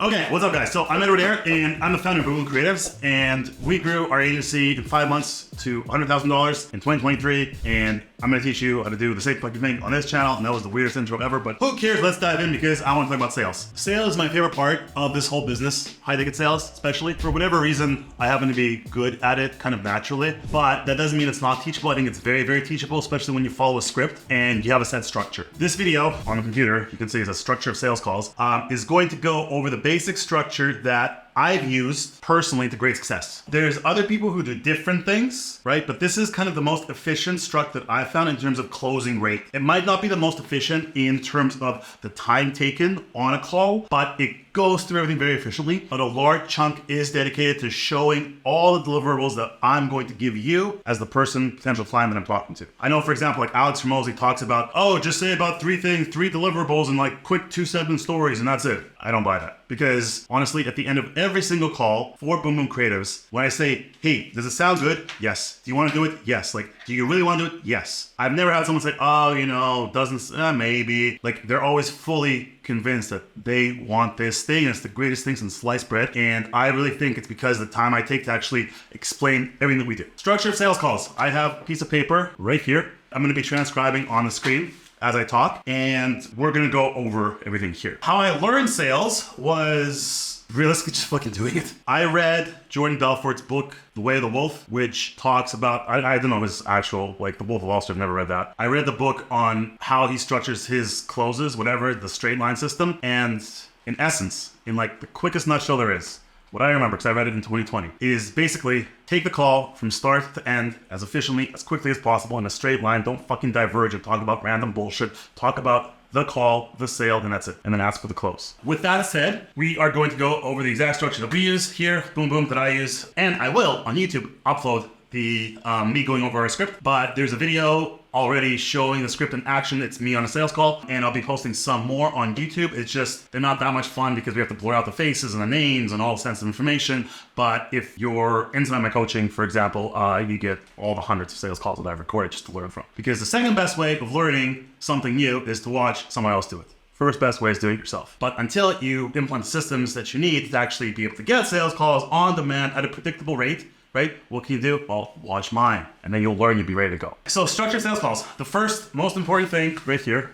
Okay, what's up guys? So I'm Edward there, and I'm the founder of Boom Creatives, and we grew our agency in 5 months to $100,000 in 2023, and I'm gonna teach you how to do the same fucking thing on this channel, and that was the weirdest intro ever, but who cares? Let's dive in because I want to talk about sales. Sales is my favorite part of this whole business, high ticket sales especially. For whatever reason, I happen to be good at it kind of naturally, but that doesn't mean it's not teachable. I think it's very, very teachable, especially when you follow a script and you have a set structure. This video on the computer, you can see is a structure of sales calls, is going to go over the basic structure that I've used personally to great success. There's other people who do different things, right? But this is kind of the most efficient structure that I've found in terms of closing rate. It might not be the most efficient in terms of the time taken on a call, but it goes through everything very efficiently. But a large chunk is dedicated to showing all the deliverables that I'm going to give you as the person, potential client that I'm talking to. I know, for example, like Alex Ramosi talks about, oh, just say about 3 deliverables and like quick 2-sentence stories and that's it. I don't buy that. Because honestly, at the end of every single call for Boom Creatives, when I say, hey, does it sound good? Yes. Do you want to do it? Yes. Like, do you really want to do it? Yes. I've never had someone say, oh, you know, doesn't, maybe. Like, they're always fully convinced that they want this thing and it's the greatest thing since sliced bread. And I really think it's because of the time I take to actually explain everything that we do. Structure of sales calls. I have a piece of paper right here. I'm going to be transcribing on the screen as I talk, and we're gonna go over everything here. How I learned sales was realistically just fucking doing it. I read Jordan Belfort's book, The Way of the Wolf, which talks about, I don't know his actual, like The Wolf of Wall Street, I've never read that. I read the book on how he structures his closes, whatever, the straight line system, and in essence, in like the quickest nutshell there is, what I remember, because I read it in 2020, is basically take the call from start to end as efficiently, as quickly as possible in a straight line. Don't fucking diverge and talk about random bullshit. Talk about the call, the sale, and that's it. And then ask for the close. With that said, we are going to go over the exact structure that we use here, that I use. And I will, on YouTube, upload the me going over our script. But there's a video already showing the script in action. It's me on a sales call, and I'll be posting some more on YouTube. It's just, they're not that much fun because we have to blur out the faces and the names and all the sensitive information. But if you're into my coaching, for example, you get all the hundreds of sales calls that I've recorded just to learn from. Because the second best way of learning something new is to watch someone else do it. First best way is do it yourself. But until you implement systems that you need to actually be able to get sales calls on demand at a predictable rate, right? What can you do? Well, watch mine, and then you'll learn, you'll be ready to go. So structured sales calls. The first most important thing right here,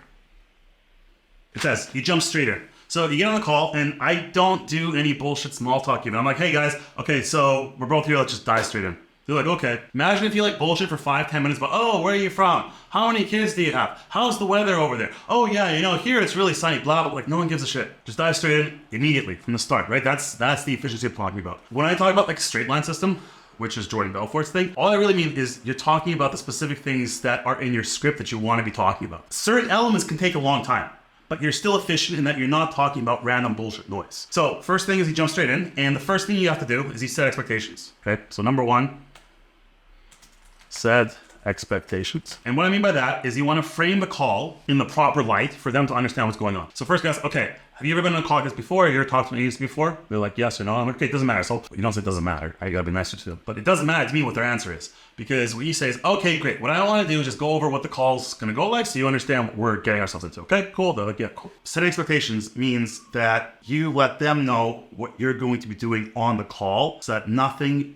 it says you jump straight in. So you get on the call, and I don't do any bullshit small talk even. I'm like, hey guys, okay, so we're both here, let's just dive straight in. They're like, okay. Imagine if you like bullshit for 5-10 minutes, but oh, where are you from? How many kids do you have? How's the weather over there? Oh yeah, you know, here it's really sunny, blah, blah, like no one gives a shit. Just dive straight in immediately from the start, right? That's the efficiency I'm talking about. When I talk about like straight line system, which is Jordan Belfort's thing, all I really mean is you're talking about the specific things that are in your script that you want to be talking about. Certain elements can take a long time, but you're still efficient in that you're not talking about random bullshit noise. So first thing is you jump straight in, and the first thing you have to do is you set expectations, okay? So number 1, set expectations. And what I mean by that is you want to frame the call in the proper light for them to understand what's going on. So first guys, okay, have you ever been on a call like this before? Have you ever talked to an agency before? They're like, yes or no. I'm like, okay, it doesn't matter. So you don't say it doesn't matter. I gotta be nicer to them. But it doesn't matter to me what their answer is. Because what you say is, okay, great. What I want to do is just go over what the call's gonna go like so you understand what we're getting ourselves into. Okay, cool. They're like, yeah, cool. Setting expectations means that you let them know what you're going to be doing on the call so that nothing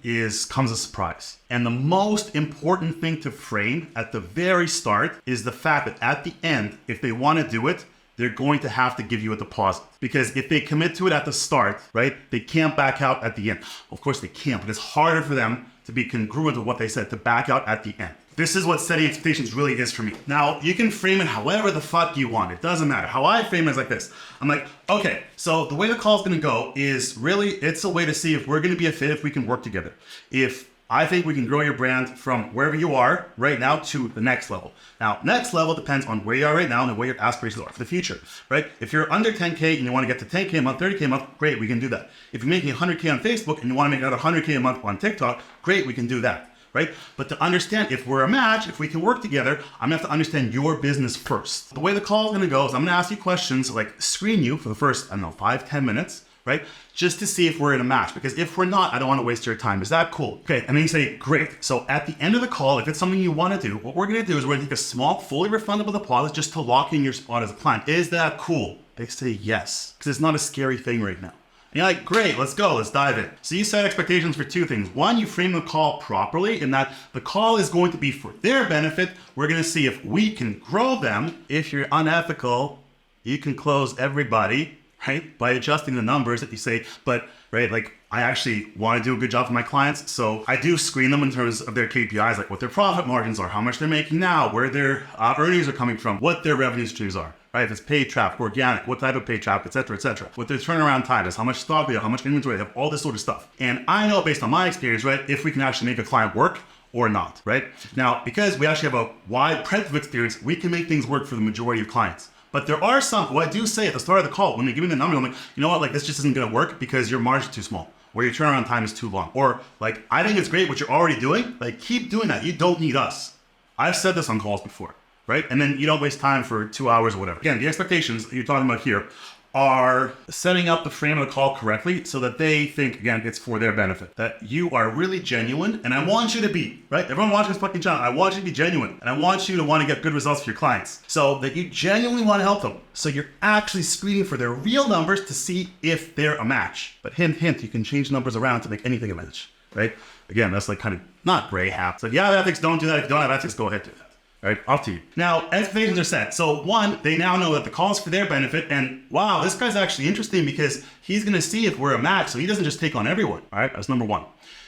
comes as a surprise. And the most important thing to frame at the very start is the fact that at the end, if they want to do it, they're going to have to give you a deposit. Because if they commit to it at the start, right, they can't back out at the end. Of course they can't, but it's harder for them to be congruent with what they said, to back out at the end. This is what setting expectations really is for me. Now, you can frame it however the fuck you want. It doesn't matter. How I frame it is like this. I'm like, okay, so the way the call is gonna go is really, it's a way to see if we're gonna be a fit, if we can work together. If I think we can grow your brand from wherever you are right now to the next level. Now, next level depends on where you are right now and where your aspirations are for the future, right? If you're under 10K and you want to get to 10K a month, 30K a month, great, we can do that. If you're making 100K on Facebook and you want to make another 100K a month on TikTok, great, we can do that, right? But to understand if we're a match, if we can work together, I'm gonna have to understand your business first. The way the call is gonna go is I'm gonna ask you questions, like screen you for the first, 5-10 minutes, right? Just to see if we're in a match, because if we're not, I don't want to waste your time. Is that cool? Okay, and then you say, great. So at the end of the call, if it's something you want to do, what we're going to do is we're going to take a small, fully refundable deposit just to lock in your spot as a client. Is that cool? They say yes, because it's not a scary thing right now. And you're like, great, let's go, let's dive in. So you set expectations for two things. One, you frame the call properly in that the call is going to be for their benefit. We're gonna see if we can grow them. If you're unethical, you can close everybody, right? By adjusting the numbers that you say, but right, like I actually want to do a good job for my clients. So I do screen them in terms of their KPIs, like what their profit margins are, how much they're making now, where their earnings are coming from, what their revenue streams are, right? If it's paid traffic, organic, what type of paid traffic, et cetera, what their turnaround time is, how much stock they have, how much inventory they have, all this sort of stuff. And I know based on my experience, right, if we can actually make a client work or not, right? Now, because we actually have a wide breadth of experience, we can make things work for the majority of clients. But there are some, what I do say at the start of the call, when they give me the number, I'm like, you know what, like this just isn't gonna work because your margin's too small, or your turnaround time is too long. Or like, I think it's great what you're already doing, like keep doing that, you don't need us. I've said this on calls before, right? And then you don't waste time for 2 hours or whatever. Again, the expectations that you're talking about here are setting up the frame of the call correctly so that they think, again, it's for their benefit, that you are really genuine, and I want you to be, right? Everyone watching this fucking channel, I want you to be genuine, and I want you to want to get good results for your clients, so that you genuinely want to help them. So you're actually screening for their real numbers to see if they're a match. But hint, hint, you can change numbers around to make anything a match, right? Again, that's like kind of not gray hat. So if you have ethics, don't do that. If you don't have ethics, go ahead and do that. All right, off to you. Now, expectations are set. So one, they now know that the call is for their benefit, and wow, this guy's actually interesting because he's gonna see if we're a match, so he doesn't just take on everyone. All right, that's number one.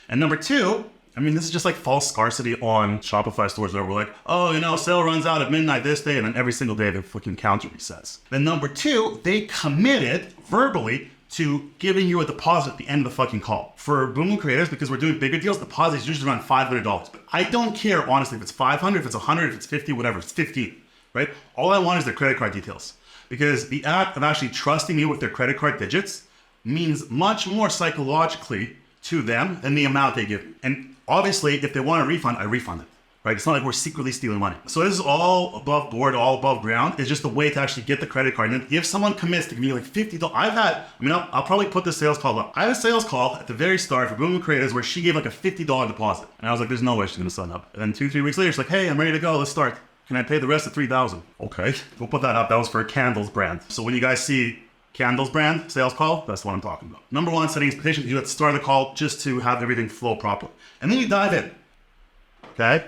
And number two, I mean, this is just like false scarcity on Shopify stores where we're like, oh, you know, sale runs out at midnight this day, and then every single day the fucking counter resets. Then number two, they committed verbally to giving you a deposit at the end of the fucking call. For Boom Creators, because we're doing bigger deals, deposits usually around $500. But I don't care, honestly, if it's 500, if it's 100, if it's 50, whatever, it's 15, right? All I want is their credit card details. Because the act of actually trusting me with their credit card digits means much more psychologically to them than the amount they give. And obviously, if they want a refund, I refund it. Right? It's not like we're secretly stealing money. So this is all above board, all above ground. It's just a way to actually get the credit card. And if someone commits to give me like $50, I'll probably put the sales call up. I had a sales call at the very start for Boom Creators where she gave like a $50 deposit. And I was like, there's no way she's gonna sign up. And then 2-3 weeks later, she's like, hey, I'm ready to go, let's start. Can I pay the rest of $3,000? Okay, we'll put that up. That was for a candles brand. So when you guys see candles brand sales call, that's what I'm talking about. Number one, setting expectations. You at the start of the call just to have everything flow properly. And then you dive in, okay?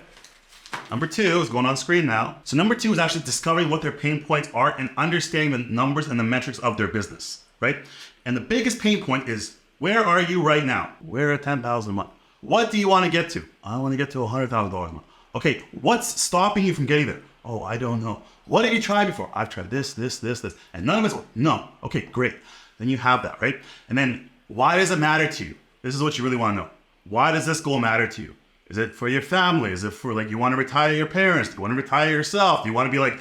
Number two is going on screen now. So number two is actually discovering what their pain points are and understanding the numbers and the metrics of their business, right? And the biggest pain point is, where are you right now? We're at $10,000 a month. What do you want to get to? I want to get to $100,000 a month. Okay, what's stopping you from getting there? Oh, I don't know. What have you tried before? I've tried this, and none of it's worked. No. Okay, great. Then you have that, right? And then why does it matter to you? This is what you really want to know. Why does this goal matter to you? Is it for your family? Is it for like you want to retire your parents? Do you want to retire yourself? Do you want to be like,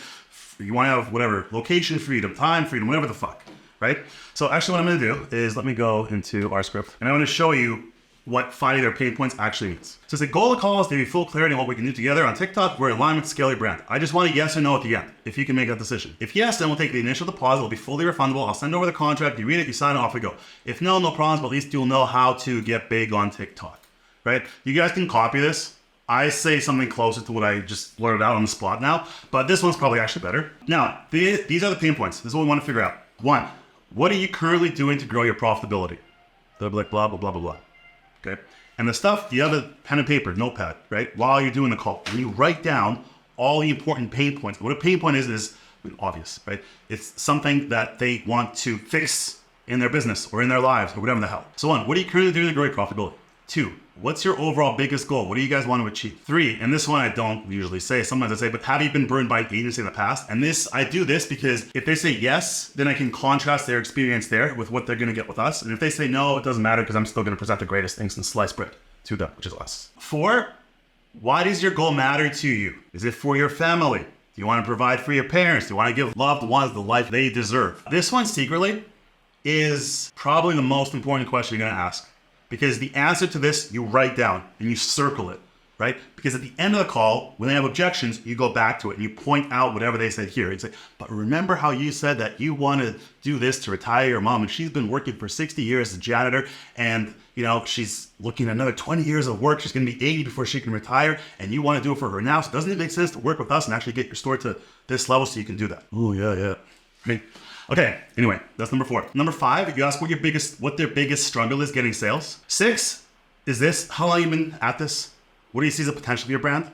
you want to have whatever, location freedom, time freedom, whatever the fuck, right? So actually what I'm going to do is let me go into our script and I'm going to show you what finding their pain points actually means. So the goal of the call is to give you full clarity on what we can do together on TikTok. We're in alignment to scale your brand. I just want a yes or no at the end, if you can make that decision. If yes, then we'll take the initial deposit. It'll be fully refundable. I'll send over the contract. You read it, you sign it, off we go. If no, no problems, but at least you'll know how to get big on TikTok. Right? You guys can copy this. I say something closer to what I just blurted out on the spot now, but this one's probably actually better. Now, these are the pain points. This is what we want to figure out. One, what are you currently doing to grow your profitability? They'll be like blah, blah, blah, blah, blah. Okay? And the stuff, you have a pen and paper, notepad, right? While you're doing the call, and you write down all the important pain points. What a pain point is obvious, right? It's something that they want to fix in their business or in their lives or whatever the hell. So one, what are you currently doing to grow your profitability? Two, what's your overall biggest goal? What do you guys want to achieve? Three, and this one I don't usually say, sometimes I say, but have you been burned by an agency in the past? And I do this because if they say yes, then I can contrast their experience there with what they're going to get with us. And if they say no, it doesn't matter because I'm still going to present the greatest things in sliced bread to them, which is us. Four, why does your goal matter to you? Is it for your family? Do you want to provide for your parents? Do you want to give loved ones the life they deserve? This one secretly is probably the most important question you're going to ask. Because the answer to this, you write down and you circle it, right? Because at the end of the call, when they have objections, you go back to it and you point out whatever they said here. It's like, but remember how you said that you want to do this to retire your mom and she's been working for 60 years as a janitor and you know, she's looking at another 20 years of work. She's going to be 80 before she can retire and you want to do it for her now. So doesn't it make sense to work with us and actually get your store to this level so you can do that? Oh, yeah. Right. Okay, anyway, that's number 4. Number 5, you ask what their biggest struggle is getting sales. 6 is this: how long have you been at this? What do you see as the potential of your brand?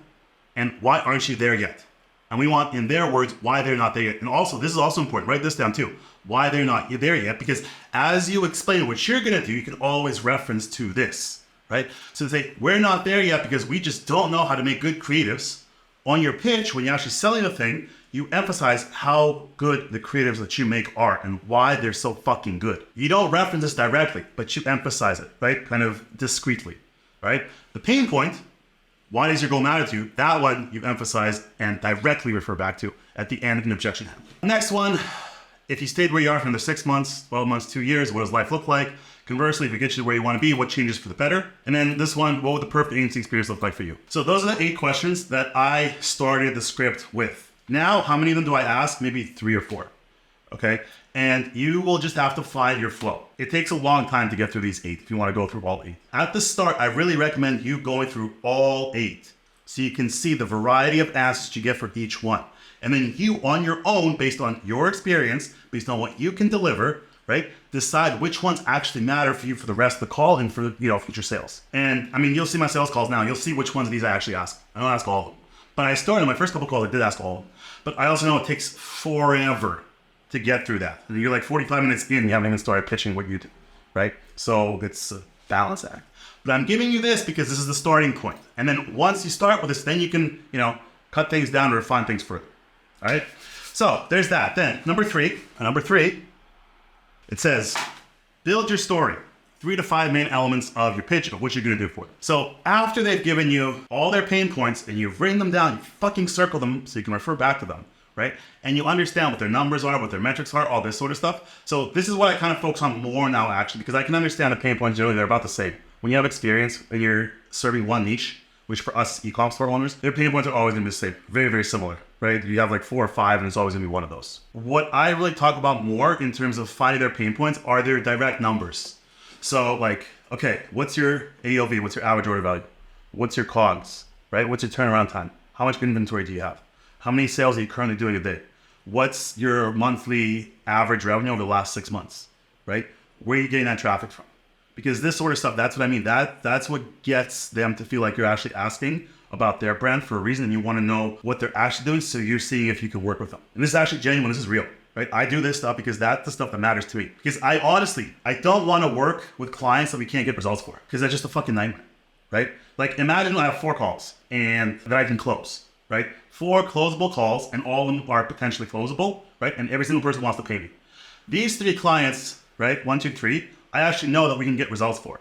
And why aren't you there yet? And we want, in their words, why they're not there yet. And also, this is also important, write this down too, why they're not there yet, because as you explain what you're gonna do, you can always reference to this, right? So they say, we're not there yet because we just don't know how to make good creatives. On your pitch, when you're actually selling the thing, you emphasize how good the creatives that you make are and why they're so fucking good. You don't reference this directly, but you emphasize it, right? Kind of discreetly, right? The pain point, why does your goal matter to you? That one you emphasize and directly refer back to at the end of an objection. Next one, if you stayed where you are for another 6 months, 12 months, 2 years, what does life look like? Conversely, if it gets you to where you want to be, what changes for the better? And then this one, what would the perfect agency experience look like for you? So those are the 8 questions that I started the script with. Now, how many of them do I ask? Maybe 3 or 4, okay? And you will just have to find your flow. It takes a long time to get through these 8 if you want to go through all 8. At the start, I really recommend you going through all 8 so you can see the variety of answers you get for each one. And then you, on your own, based on your experience, based on what you can deliver, right, decide which ones actually matter for you for the rest of the call and for, future sales. And I mean, you'll see my sales calls now. You'll see which ones of these I actually ask. I don't ask all of them. But I started my first couple calls, I did ask all of them. But I also know it takes forever to get through that. And you're like 45 minutes in, you haven't even started pitching what you do, right? So it's a balance act. But I'm giving you this because this is the starting point. And then once you start with this, then you can, cut things down or refine things further, all right? So there's that. Then number three, it says, build your story. 3 to 5 main elements of your pitch of what you're gonna do for it. So after they've given you all their pain points and you've written them down, you fucking circle them so you can refer back to them, right? And you understand what their numbers are, what their metrics are, all this sort of stuff. So this is what I kind of focus on more now actually, because I can understand the pain points generally, they're about the same. When you have experience and you're serving one niche, which for us e-com store owners, their pain points are always gonna be the same. Very, very similar, right? You have like 4 or 5 and it's always gonna be one of those. What I really talk about more in terms of finding their pain points are their direct numbers. So like, okay, what's your AOV? What's your average order value? What's your COGS, right? What's your turnaround time? How much inventory do you have? How many sales are you currently doing a day? What's your monthly average revenue over the last 6 months, right? Where are you getting that traffic from? Because this sort of stuff, that's what I mean. That's what gets them to feel like you're actually asking about their brand for a reason and you want to know what they're actually doing so you're seeing if you can work with them. And this is actually genuine, this is real. Right? I do this stuff because that's the stuff that matters to me. Because I don't want to work with clients that we can't get results for. Because that's just a fucking nightmare, right? Like imagine I have 4 calls and that I can close, right? 4 closable calls and all of them are potentially closable, right? And every single person wants to pay me. These 3 clients, right? 1, 2, 3, I actually know that we can get results for,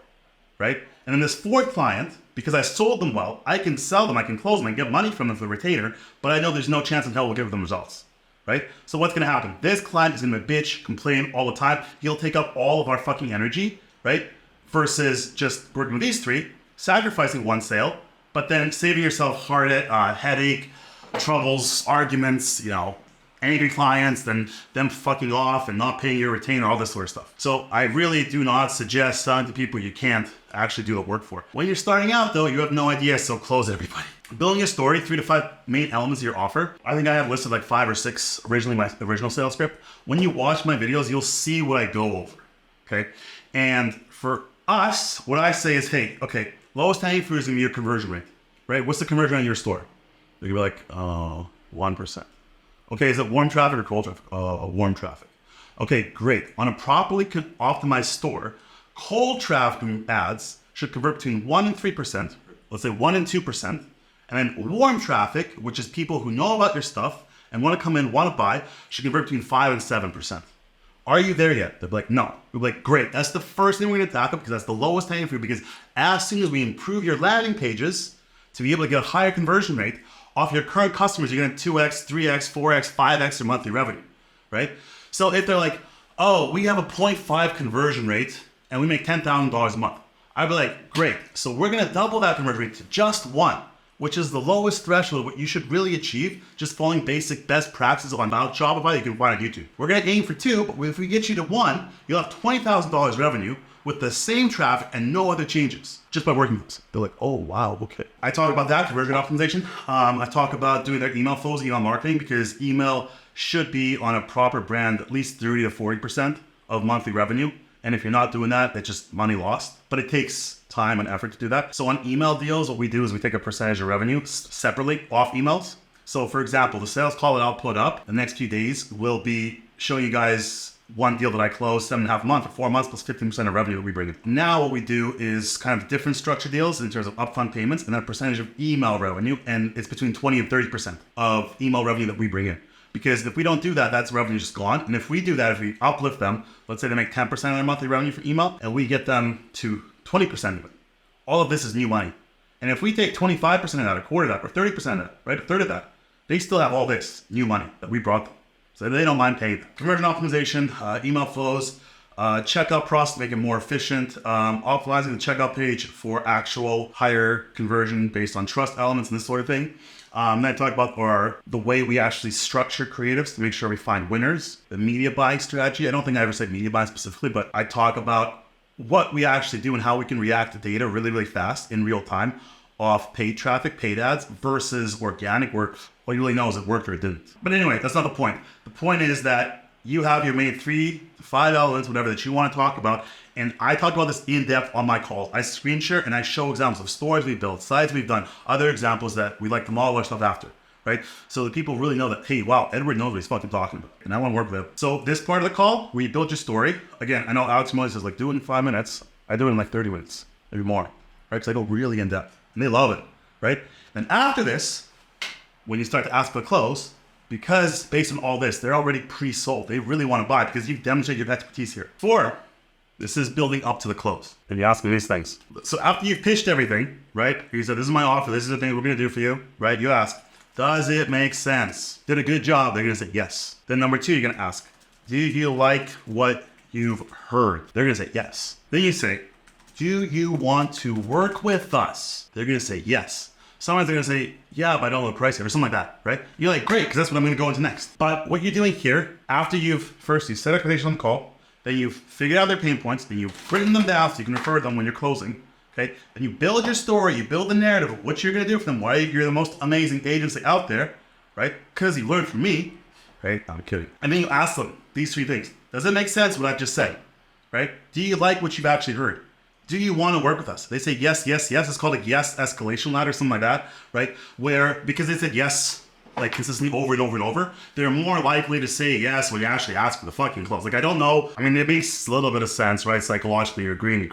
right? And then this 4th client, because I sold them well, I can sell them, I can close them and get money from them for the retainer, but I know there's no chance in hell we'll give them results. Right? So what's gonna happen? This client is gonna bitch, complain all the time. He'll take up all of our fucking energy, right? Versus just working with these 3, sacrificing 1 sale, but then saving yourself headache, troubles, arguments, angry clients, then them fucking off and not paying your retainer, all this sort of stuff. So I really do not suggest selling to people you can't actually do the work for. When you're starting out though, you have no idea, so close everybody. Building a story, 3 to 5 main elements of your offer. I think I have listed like 5 or 6 originally, my original sales script. When you watch my videos, you'll see what I go over, okay? And for us, what I say is, hey, okay, lowest hanging fruit is gonna be your conversion rate, right? What's the conversion rate on your store? You're gonna be like, 1%. Okay, is it warm traffic or cold traffic? Warm traffic. Okay, great. On a properly optimized store, cold traffic ads should convert between 1 and 3%, let's say 1 and 2%, and then warm traffic, which is people who know about your stuff and want to come in, want to buy, should convert between 5 and 7%. Are you there yet? They'll be like, no. We'll be like, great. That's the first thing we're going to tackle because that's the lowest hanging fruit, because as soon as we improve your landing pages to be able to get a higher conversion rate off your current customers, you're going to 2x, 3x, 4x, 5x their monthly revenue, right? So if they're like, oh, we have a 0.5 conversion rate and we make $10,000 a month, I'd be like, great. So we're going to double that conversion rate to just 1. Which is the lowest threshold of what you should really achieve just following basic best practices on Shopify you can find on YouTube. We're gonna aim for 2, but if we get you to 1, you'll have $20,000 revenue with the same traffic and no other changes just by working with us. They're like, oh, wow, okay. I talk about that, conversion optimization. I talk about doing their email flows, email marketing, because email should be on a proper brand at least 30 to 40% of monthly revenue. And if you're not doing that, it's just money lost. But it takes time and effort to do that. So on email deals, what we do is we take a percentage of revenue separately off emails. So for example, the sales call that I'll put up the next few days will be showing you guys one deal that I closed 7.5 months or 4 months plus 15% of revenue that we bring in. Now what we do is kind of different structure deals in terms of upfront payments and then a percentage of email revenue. And it's between 20 and 30% of email revenue that we bring in. Because if we don't do that, that's revenue just gone. And if we do that, if we uplift them, let's say they make 10% of their monthly revenue for email and we get them to 20% of it, all of this is new money. And if we take 25% of that, a quarter of that, or 30% of that, right, a third of that, they still have all this new money that we brought them. So they don't mind paying. Conversion optimization, email flows, checkout process, make it more efficient, optimizing the checkout page for actual higher conversion based on trust elements and this sort of thing. Then I talk about the way we actually structure creatives to make sure we find winners, the media buying strategy. I don't think I ever said media buying specifically, but I talk about what we actually do and how we can react to data really, really fast in real time off paid traffic, paid ads versus organic work. All you really know is it worked or it didn't. But anyway, that's not the point. The point is that you have your main 3 to 5 elements, whatever that you want to talk about. And I talk about this in depth on my call. I screen share and I show examples of stories we've built, sites we've done, other examples that we like to model our stuff after, right? So that people really know that, hey, wow, Edward knows what he's fucking talking about. And I want to work with him. So this part of the call, where you build your story. Again, I know Alex Moy says, like, do it in 5 minutes. I do it in like 30 minutes, maybe more, right? Because I go really in depth and they love it, right? And after this, when you start to ask for the close, because based on all this, they're already pre-sold. They really want to buy because you've demonstrated your expertise here. 4, this is building up to the close. And you ask me these things. So after you've pitched everything, right? You said, this is my offer. This is the thing we're going to do for you, right? You ask, does it make sense? Did a good job. They're going to say yes. Then number 2, you're going to ask, do you like what you've heard? They're going to say yes. Then you say, do you want to work with us? They're going to say yes. Sometimes they're going to say, yeah, but I don't know the price yet, or something like that, right? You're like, great, because that's what I'm going to go into next. But what you're doing here, after you set expectations on the call, then you've figured out their pain points, then you've written them down so you can refer to them when you're closing, okay? Then you build your story, you build the narrative of what you're going to do for them, why you're the most amazing agency out there, right? Because you learned from me, right? I'm kidding. And then you ask them these 3 things. Does it make sense what I've just said, right? Do you like what you've actually heard? Do you want to work with us? They say yes, yes, yes. It's called a yes escalation ladder, something like that, right? Where, because they said yes, like consistently over and over and over, they're more likely to say yes when you actually ask for the fucking close. Like, I don't know. I mean, it makes a little bit of sense, right? Psychologically, you're agreeing.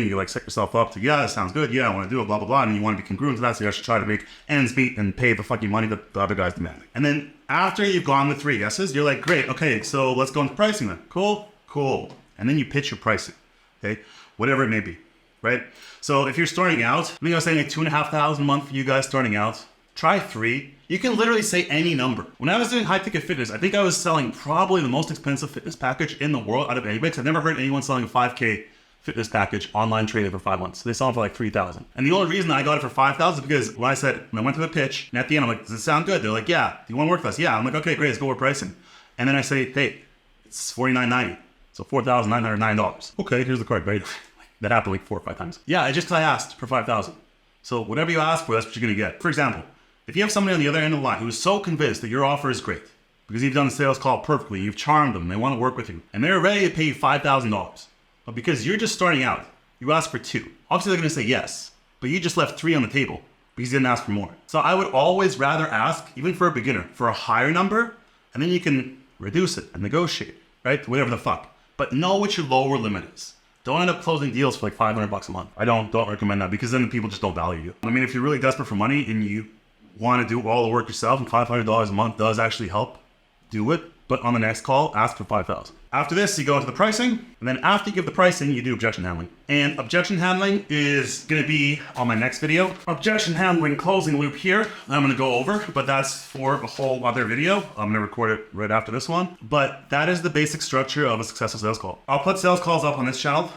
You like set yourself up to, yeah, that sounds good. Yeah, I want to do it, blah, blah, blah. And you want to be congruent to that. So you actually try to make ends meet and pay the fucking money that the other guy's demanding. And then after you've gone with 3 yeses, you're like, great. Okay, so let's go into pricing then. Cool. And then you pitch your pricing, okay? Whatever it may be. Right? So if you're starting out, I think I was saying like $2,500 a month for you guys starting out. Try 3. You can literally say any number. When I was doing high ticket fitness, I think I was selling probably the most expensive fitness package in the world out of anybody. I've never heard anyone selling a 5K fitness package online training for 5 months. They sell it for like $3,000. And the only reason I got it for $5,000 is because when I went to the pitch, and at the end I'm like, does it sound good? They're like, yeah. Do you want to work with us? Yeah. I'm like, okay, great. Let's go over pricing. And then I say, hey, it's $49.90. So $4,909. Okay, here's the card, right? That happened like 4 or 5 times. Yeah, I asked for $5,000. So whatever you ask for, that's what you're gonna get. For example, if you have somebody on the other end of the line who is so convinced that your offer is great, because you've done the sales call perfectly, you've charmed them, they want to work with you, and they're ready to pay you $5,000. But because you're just starting out, you ask for 2. Obviously they're gonna say yes, but you just left 3 on the table because you didn't ask for more. So I would always rather ask, even for a beginner, for a higher number, and then you can reduce it and negotiate, right? Whatever the fuck. But know what your lower limit is. Don't end up closing deals for like $500 a month. I don't recommend that because then people just don't value you. I mean, if you're really desperate for money and you want to do all the work yourself and $500 a month does actually help, do it. But on the next call, ask for $5,000. After this, you go into the pricing. And then after you give the pricing, you do objection handling. And objection handling is going to be on my next video. Objection handling closing loop here, I'm going to go over, but that's for a whole other video. I'm going to record it right after this one. But that is the basic structure of a successful sales call. I'll put sales calls up on this channel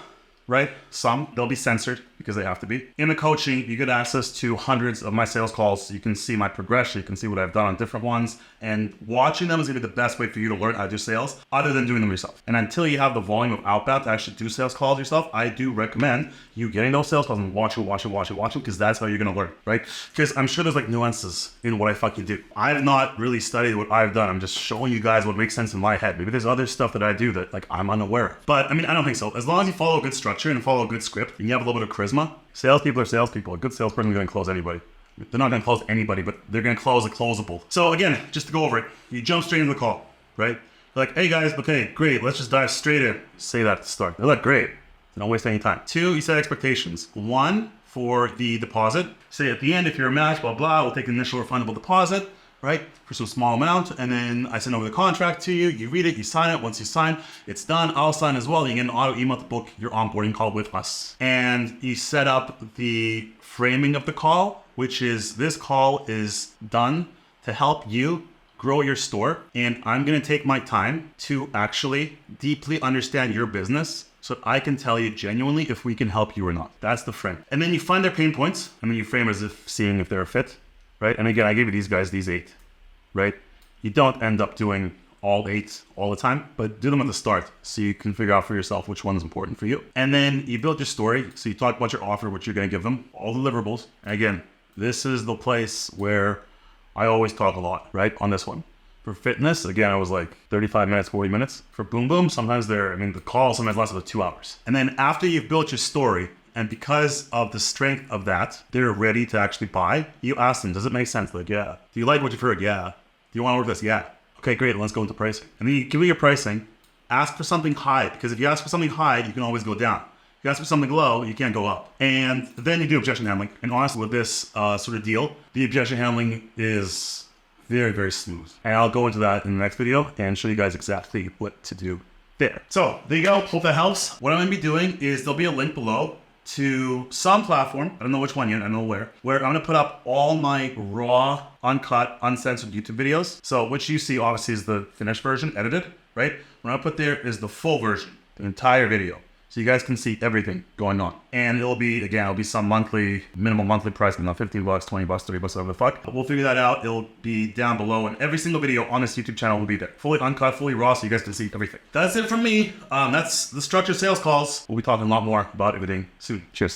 right? Some, they'll be censored because they have to be. In the coaching, you get access to hundreds of my sales calls. So you can see my progression. You can see what I've done on different ones. And watching them is going to be the best way for you to learn how to do sales other than doing them yourself. And until you have the volume of outbound to actually do sales calls yourself, I do recommend you getting those sales calls and watch it, because that's how you're going to learn, right? Because I'm sure there's like nuances in what I fucking do. I've not really studied what I've done. I'm just showing you guys what makes sense in my head. Maybe there's other stuff that I do that like I'm unaware of. But I mean, I don't think so. As long as you follow a good structure and follow a good script and you have a little bit of charisma, salespeople are salespeople. A good salesperson is going to close anybody. They're not going to close anybody, but they're going to close a closable. So again, just to go over it, you jump straight into the call, right? Like, hey guys, okay, great. Let's just dive straight in. Say that at the start. They look great. Don't waste any time. 2, you set expectations. 1, for the deposit. Say at the end, if you're a match, blah, blah, we'll take an initial refundable deposit, right? For some small amount. And then I send over the contract to you. You read it, you sign it. Once you sign, it's done. I'll sign as well. You get an auto email to book your onboarding call with us. And you set up the framing of the call, which is this call is done to help you grow your store. And I'm going to take my time to actually deeply understand your business so that I can tell you genuinely if we can help you or not. That's the frame. And then you find their pain points, and then you frame as if seeing if they're a fit, right? And again, I gave you these guys, these 8, right? You don't end up doing all 8 all the time, but do them at the start so you can figure out for yourself which one is important for you. And then you build your story. So you talk about your offer, what you're gonna give them, all the deliverables. And again, this is the place where I always talk a lot, right? On this one. For fitness, again, I was like 35 minutes, 40 minutes. For Boom Boom, sometimes the call sometimes lasts about 2 hours. And then after you've built your story, and because of the strength of that, they're ready to actually buy, you ask them, does it make sense? Like, yeah. Do you like what you've heard? Yeah. Do you want to work with this? Yeah. Okay, great, let's go into pricing. And then you give me your pricing, ask for something high, because if you ask for something high, you can always go down. If you ask for something low, you can't go up. And then you do objection handling. And honestly, with this sort of deal, the objection handling is very, very smooth. And I'll go into that in the next video and show you guys exactly what to do there. So there you go. Hope that helps. What I'm going to be doing is there'll be a link below to some platform. I don't know which one yet. I don't know where I'm going to put up all my raw, uncut, uncensored YouTube videos. So what you see obviously is the finished version, edited, right? What I put there is the full version, the entire video. So you guys can see everything going on. And it'll be some minimum monthly price, $15, $20, $30, whatever the fuck. But we'll figure that out. It'll be down below, and every single video on this YouTube channel will be there. Fully uncut, fully raw, so you guys can see everything. That's it from me. That's the structured sales calls. We'll be talking a lot more about everything soon. Cheers.